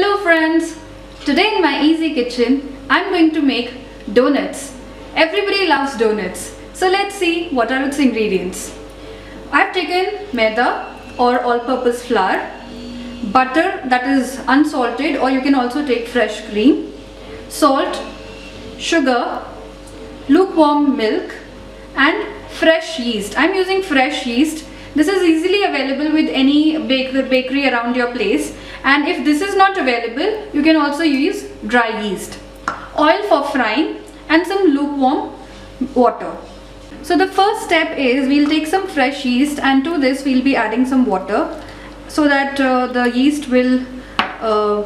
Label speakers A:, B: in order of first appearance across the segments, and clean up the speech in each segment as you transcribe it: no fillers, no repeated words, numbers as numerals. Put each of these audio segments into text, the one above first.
A: Hello friends! Today in my easy kitchen, I'm going to make donuts. Everybody loves donuts. So let's see what are its ingredients. I've taken Maida or all-purpose flour, butter that is unsalted, or you can also take fresh cream, salt, sugar, lukewarm milk and fresh yeast. I'm using fresh yeast. This is easily available with any bakery around your place, and if this is not available, you can also use dry yeast. Oil for frying and some lukewarm water. So the first step is we'll take some fresh yeast, and to this we'll be adding some water so that the yeast will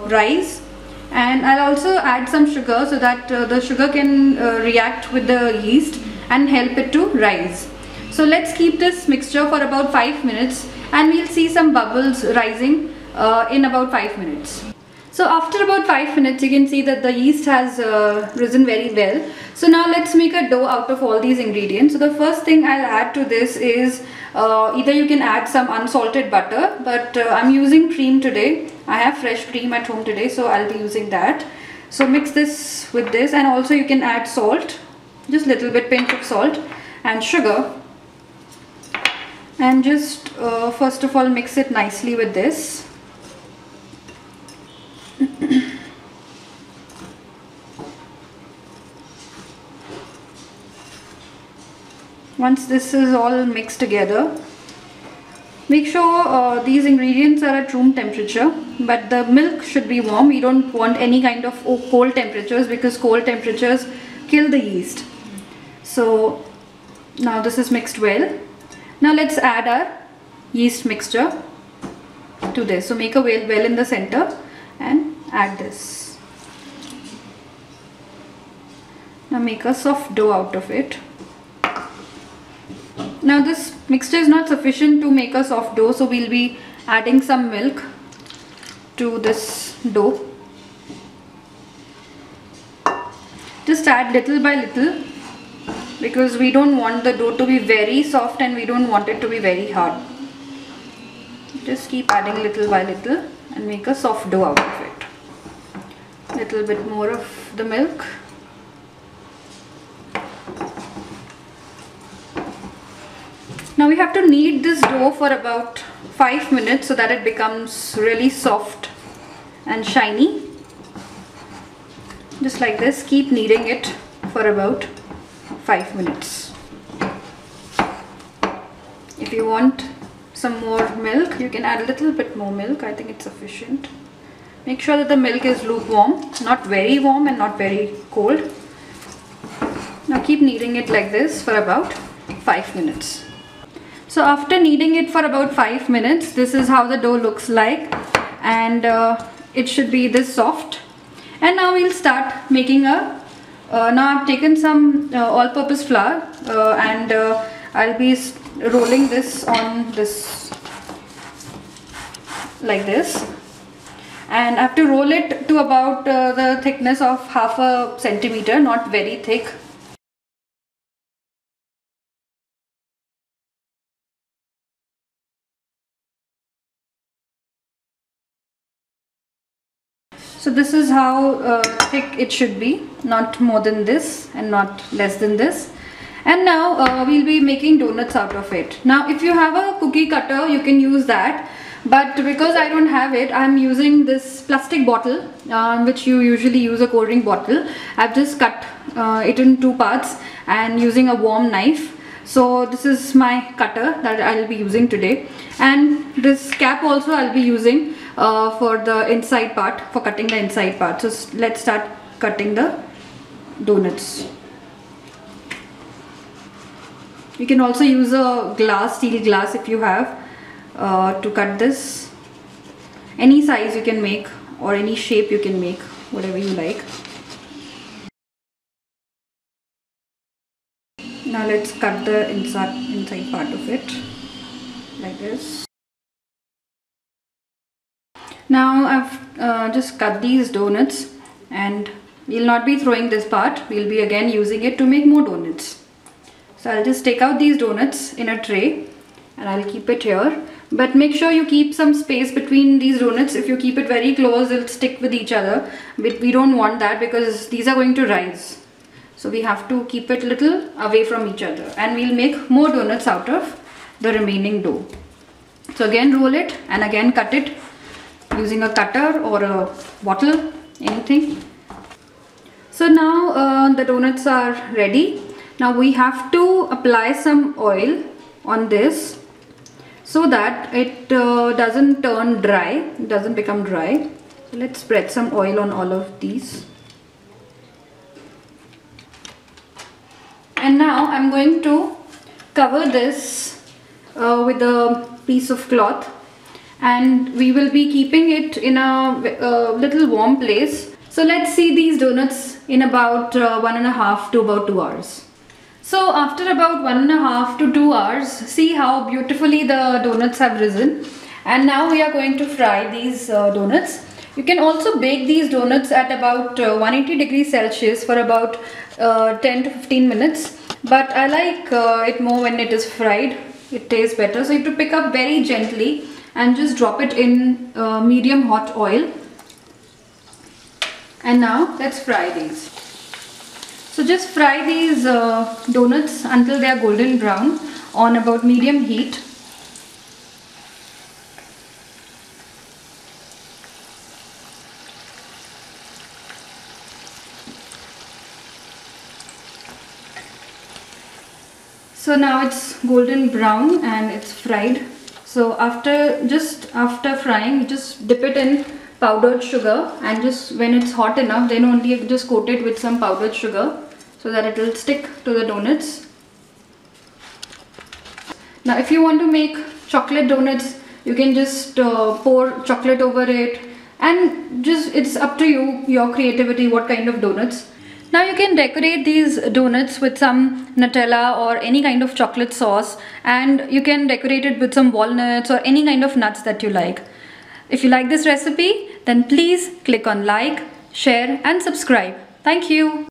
A: rise, and I'll also add some sugar so that the sugar can react with the yeast and help it to rise. So let's keep this mixture for about 5 minutes, and we'll see some bubbles rising in about 5 minutes. So after about 5 minutes, you can see that the yeast has risen very well. So now let's make a dough out of all these ingredients. So the first thing I'll add to this is either you can add some unsalted butter, but I'm using cream today. I have fresh cream at home today, so I'll be using that. So mix this with this, and also you can add salt, just little bit, pinch of salt, and sugar. And just first of all mix it nicely with this. Once this is all mixed together, make sure these ingredients are at room temperature, but the milk should be warm. We don't want any kind of cold temperatures, because cold temperatures kill the yeast. So now this is mixed well. Now let's add our yeast mixture to this. So make a well in the center and add this. Now make a soft dough out of it. Now this mixture is not sufficient to make a soft dough, so we'll be adding some milk to this dough. Just add little by little, because we don't want the dough to be very soft and we don't want it to be very hard. Just keep adding little by little and make a soft dough out of it. Little bit more of the milk. Now we have to knead this dough for about 5 minutes so that it becomes really soft and shiny. Just like this, keep kneading it for about 5 minutes. If you want some more milk, you can add a little bit more milk. I think it's sufficient. Make sure that the milk is lukewarm, not very warm and not very cold. Now keep kneading it like this for about 5 minutes. So after kneading it for about 5 minutes, this is how the dough looks like, and it should be this soft. And now we'll start making a now I've taken some all-purpose flour, and I'll be rolling this on this like this, and I have to roll it to about the thickness of 1/2 centimeter, not very thick. So this is how thick it should be, not more than this and not less than this. And now we'll be making donuts out of it. Now if you have a cookie cutter, you can use that, but because I don't have it, I'm using this plastic bottle, which you usually use, a cold drink bottle. I've just cut it in 2 parts and using a warm knife. So this is my cutter that I'll be using today, and this cap also I'll be using for the inside part, for cutting the inside part. So let's start cutting the donuts. You can also use a steel glass if you have, to cut this. Any size you can make, or any shape you can make, whatever you like. Now let's cut the inside part of it like this. Now I've just cut these donuts, and we'll not be throwing this part. We'll be again using it to make more donuts. So I'll just take out these donuts in a tray, and I'll keep it here. but make sure you keep some space between these donuts. If you keep it very close, they'll stick with each other. We don't want that because these are going to rise. So we have to keep it little away from each other, and we'll make more donuts out of the remaining dough. So again, roll it and again cut it using a cutter or a bottle, anything. So now the donuts are ready. Now we have to apply some oil on this so that it doesn't turn dry, it doesn't become dry. So let's spread some oil on all of these. And now I'm going to cover this with a piece of cloth, and we will be keeping it in a little warm place. So let's see these donuts in about 1.5 to about 2 hours. So after about 1.5 to 2 hours, see how beautifully the donuts have risen. And now we are going to fry these donuts. You can also bake these donuts at about 180 degrees Celsius for about 10 to 15 minutes. But I like it more when it is fried. It tastes better. So you have to pick up very gently and just drop it in medium hot oil. And now let's fry these. So just fry these donuts until they are golden brown on about medium heat. So now it's golden brown and it's fried. So just after frying, you just dip it in powdered sugar, and just when it's hot enough, then only you just coat it with some powdered sugar so that it will stick to the donuts. Now if you want to make chocolate donuts, you can just pour chocolate over it, and just it's up to you, your creativity, what kind of donuts. Now you can decorate these donuts with some Nutella or any kind of chocolate sauce, and you can decorate it with some walnuts or any kind of nuts that you like. If you like this recipe, then please click on like, share and subscribe. Thank you.